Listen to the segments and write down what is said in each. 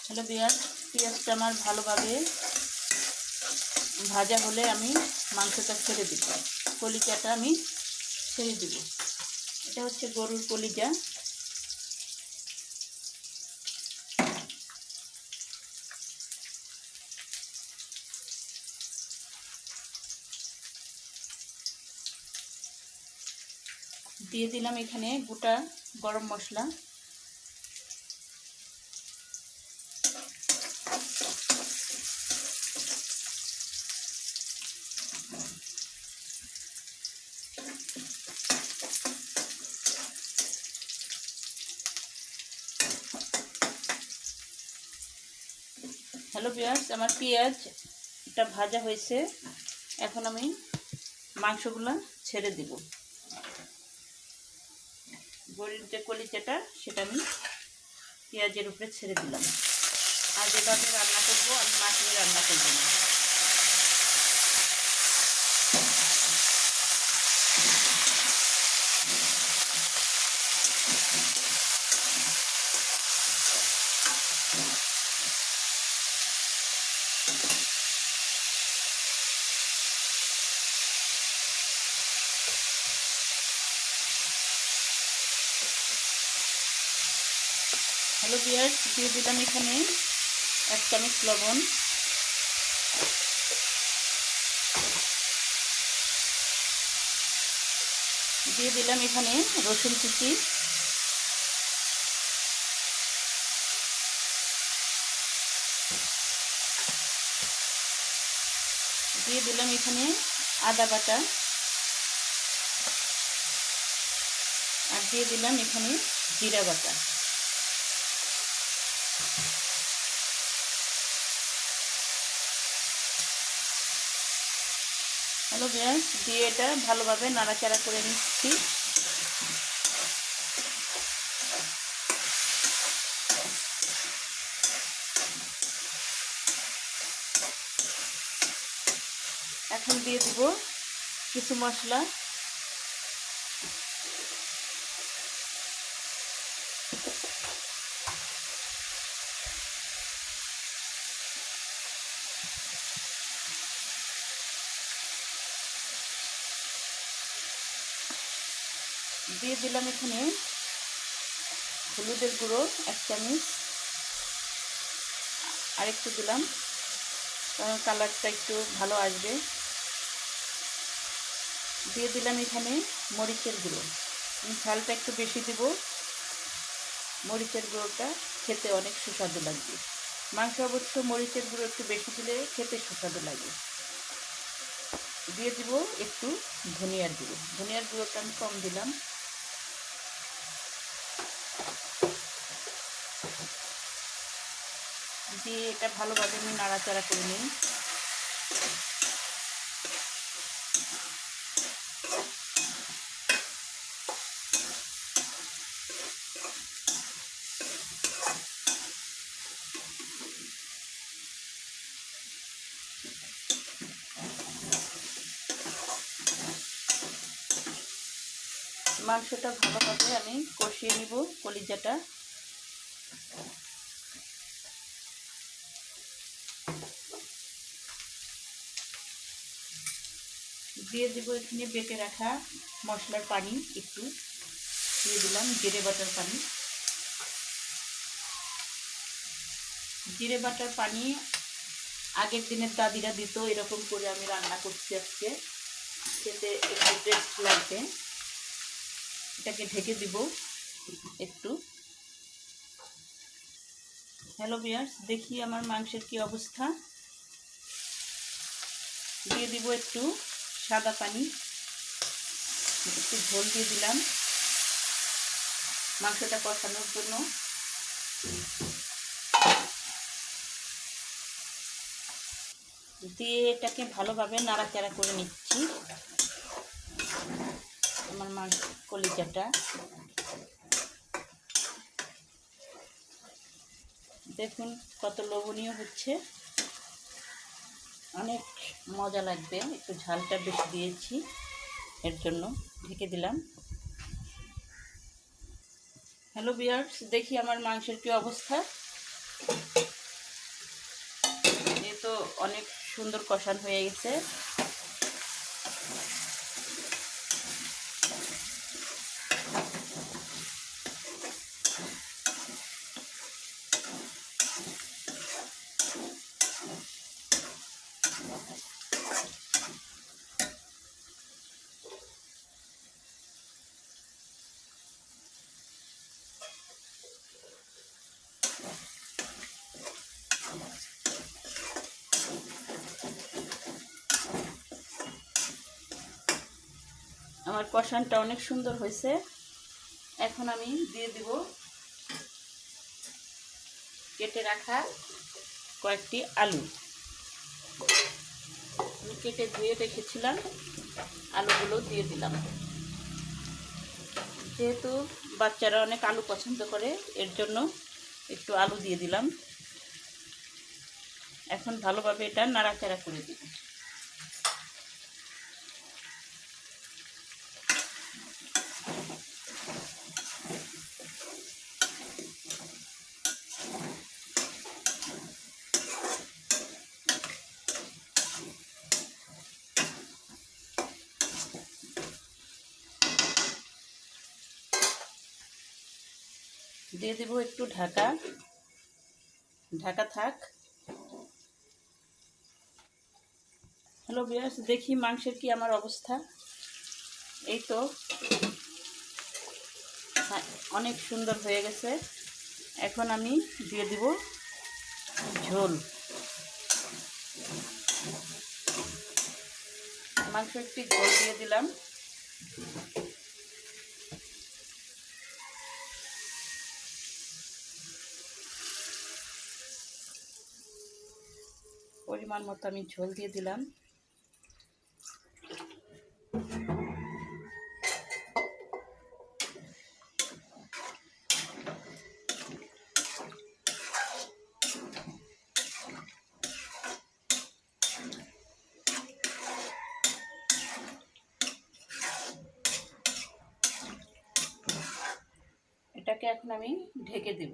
Hello বিয়ার, পেঁয়াজটা আমার ভালোভাবে ভাজা হলে আমি মাংসটা ছেড়ে দিব। কলিজাটা আমি ছেড়ে দিব। এটা হচ্ছে গরুর কলিজা। দিয়ে দিলাম এখানে গোটা গরম মশলা, হ্যালো ভিউয়ার্স, আমার পেঁয়াজটা ভাজা হয়েছে। এখন আমি মাংসগুলো ছেড়ে দিব। গরুর যে কলিজাটা সেটা আমি পেঁয়াজের উপরে ছেড়ে দিলাম। আর যেভাবে রান্না করবো, আমি মাছ নিয়ে রান্না করবো না। হ্যালো ভিউয়ার্স, দিয়ে দিলাম এখানে 1 চামচ লবণ, দিয়ে দিলাম এখানে রসুন কুচি, দিয়ে দিলাম এখানে আদা বাটা, আর দিয়ে দিলাম এখানে জিরা বাটা। হ্যালো ভিউয়ার্স, দিয়ে এটা ভালোভাবে নাড়াচাড়া করে নিচ্ছি। এখন দিয়ে দিব কিছু মশলা, দিয়ে দিলাম এখানে হলুদের গুঁড়ো 1 চামচ, আর একটু দিলাম কারণ কালারটা একটু ভালো আসবে। দিয়ে দিলাম এখানে মরিচের গুঁড়ো। আমি ঝালটা একটু বেশি দিব। মরিচের গুঁড়োটা খেতে অনেক সুস্বাদু লাগবে। মাংস অবশ্য মরিচের গুঁড়ো একটু বেশি দিলে খেতে সুস্বাদু লাগে। দিয়ে দিব একটু ধনিয়ার গুঁড়ো। ধনিয়ার গুঁড়োটা আমি কম দিলাম। দিয়ে এটা ভালোভাবে আমি নাড়াচাড়া করে নিই। মাংসটা ভালোভাবে আমি কষিয়ে নিব। কলিজাটা দিয়ে দিব এখানে বেটে রাখা মশলার পানি, একটু দিয়ে দিলাম জিরে বাটার পানি। জিরে বাটার পানি আগের দিনের দাদিরা দিত, এরকম করে আমি রান্না করছি আজকে। খেতে একটু টেস্ট লাগবে। এটাকে ঢেকে দিব একটু। হ্যালো ভিউয়ার্স, দেখি আমার মাংসের কি অবস্থা। দিয়ে দিব একটু সাদা পানি, একটু ঝোল দিয়ে দিলাম মাংসটা কষানোর জন্য। দিয়ে এটাকে ভালোভাবে নাড়াচাড়া করে নিচ্ছি। আমার মাংস কলিজাটা দেখুন কত লোভনীয় হচ্ছে, অনেক মজা লাগবে। একটু ঝালটা বেশি দিয়েছি, এর জন্য ঢেকে দিলাম। হ্যালো ভিউয়ার্স, দেখি আমার মাংসের কি অবস্থা। এ তো অনেক সুন্দর কষান হয়ে গেছে। আমার কষানটা অনেক সুন্দর হয়েছে। এখন আমি দিয়ে দিব কেটে রাখা কয়েকটি আলু। আমি কেটে ধুয়ে রেখেছিলাম, আলুগুলো দিয়ে দিলাম। যেহেতু বাচ্চারা অনেক আলু পছন্দ করে, এর জন্য একটু আলু দিয়ে দিলাম। এখন ভালোভাবে এটা নাড়াচাড়া করে দিব। দিয়ে দেব একটু ঢাকা। ঢাকা থাক। হ্যালো ভিউয়ার্স, দেখি মাংসের কি আমার অবস্থা। এই তো অনেক সুন্দর হয়ে গেছে। এখন আমি দিয়ে দিব ঝোল। মাংস একটু ঝোল দিয়ে দিলাম। পরিমাণ মতো আমি ঝোল দিয়ে দিলাম। এটাকে এখন আমি ঢেকে দেব।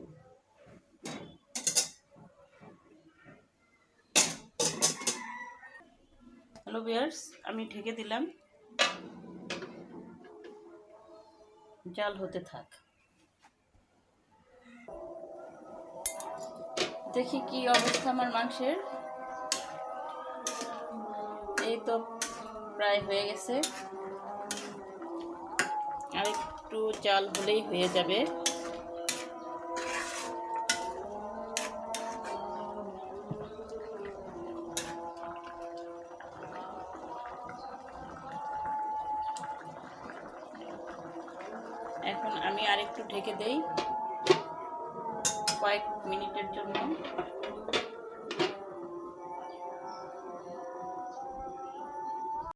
হ্যালো ভিউয়ার্স, আমি ঢেকে দিলাম। জাল হতে থাক। দেখি কি অবস্থা আমার মাংসের। এই তো প্রায় হয়ে গেছে, আর একটু জাল হলেই হয়ে যাবে। এখন আমি আরেকটু ঢেকে দেই কয়েক মিনিটের জন্য।